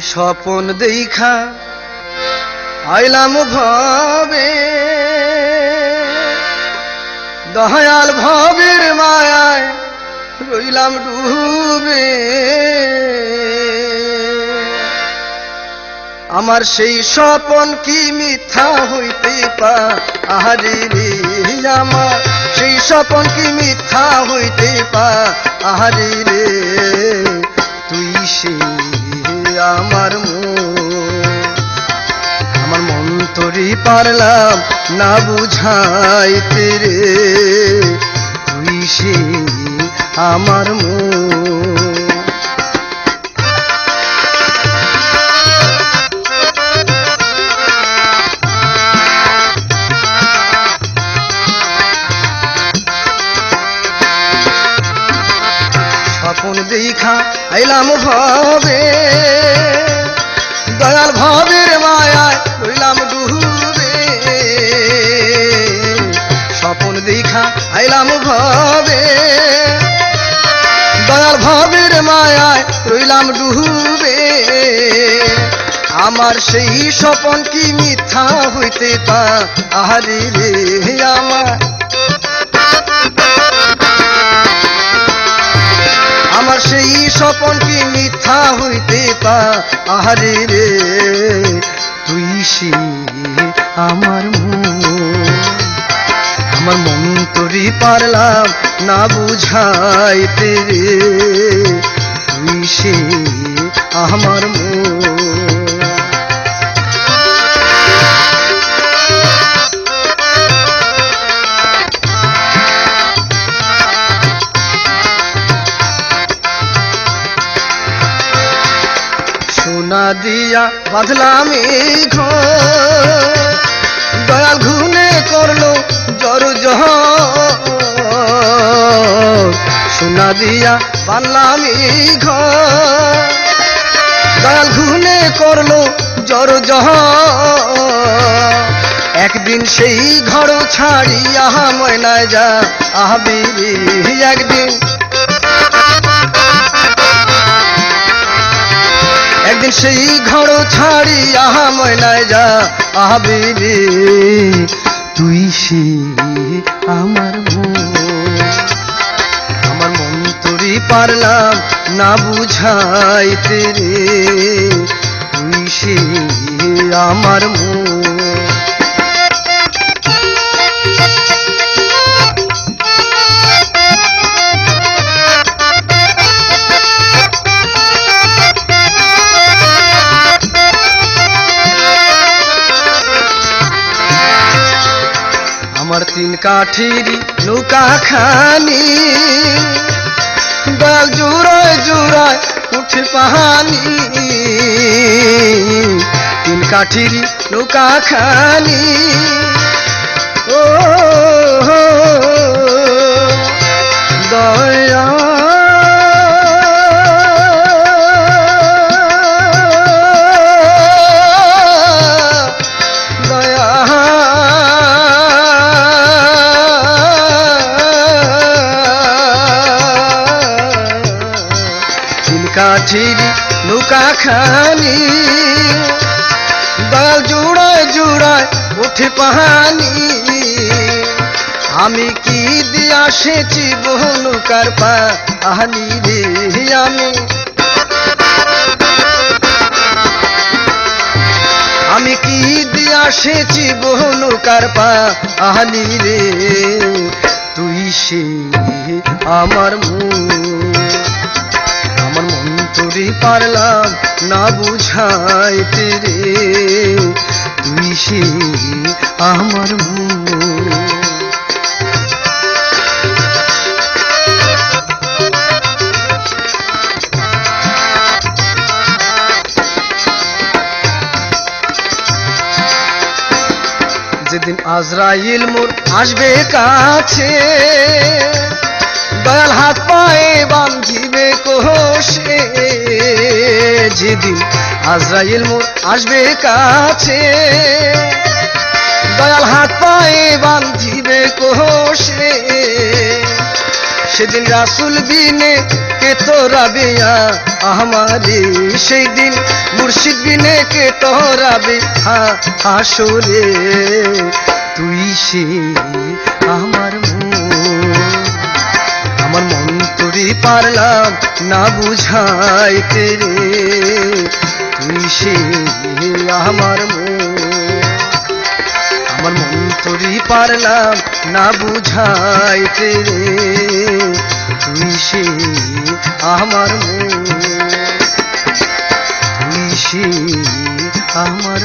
স্বপন দেখা আইলাম ভাবে দয়াল ভাবের মায়ায় রইলাম ডুবে আমার সেই স্বপন কি মিথ্যা হইতে পারে রে আমার সেই স্বপন কি মিথ্যা হইতে পারে রে তুই সে আমার মন তোরে পারলাম না বুঝাইতে রে তুই সে আমার স্বপন দেখা আইলাম ভাবে দয়াল ভাবের মায়ায় রইলাম ডুবে স্বপন দেখা আইলাম ভাবে দয়াল ভাবের মায়ায় রইলাম ডুবে আমার সেই স্বপন কি মিথ্যা হইতে পারে রে আমার সেই স্বপন কি মিথ্যা হইতে পারে রে তুই সে আমার মন তোরে পারলাম না বুঝাইতে রে তুই সে আমার সোনা দিয়া বাঁধলাম এই ঘর দয়াল ঘুনে করলো জর সোনা দিয়া বাঁধলাম এই ঘর দয়াল ঘুনে করলো জর একদিন সেই ঘর ছাড়িয়া ময়নায় যা আহবি একদিন সেই ঘর ছাড়িয়া ময়নায় যা আহবি রে তুই সে আমার মন তোরে পারলাম না বুঝাইতে রে তুই সে আমার আমার তিন কাঠির নৌকা খানি দয়াল জোড়ায় জোড়ায় উঠে পাহানি তিন কাঠির নৌকা খানি ও দয়া কাঠির নৌকা খানি দয়াল জোড়ায় জোড়ায় উঠে পাহানি আমি কি দিয়া সেচি বহু নৌকার পাহানি রে আমি কি দিয়া সেচি বহু নৌকার পাহানি রে তুই সে আমার মন তোরে পারলাম না বুঝাইতে রে তুই সে আমার যেদিন আজরাইল মোর আসবে কাছে দয়াল হাত পায়ে বাঁধিবে কোষে যেদিন আজরাইল মোর আসবে কাছে দয়াল হাত পায়ে বাঁধিবে কোষে সেদিন রাসুল বিনে কে তোরাবে আমারে, সেই দিন মুর্শিদ বিনে কে তোরাবে হাসরে। তুই সে আমার মন তোরে পারলাম না বুঝাইতে রে। তুই সে আমার মন তোরে পারলাম না বুঝাইতে রে। তুই সে আমার তুই সে আমার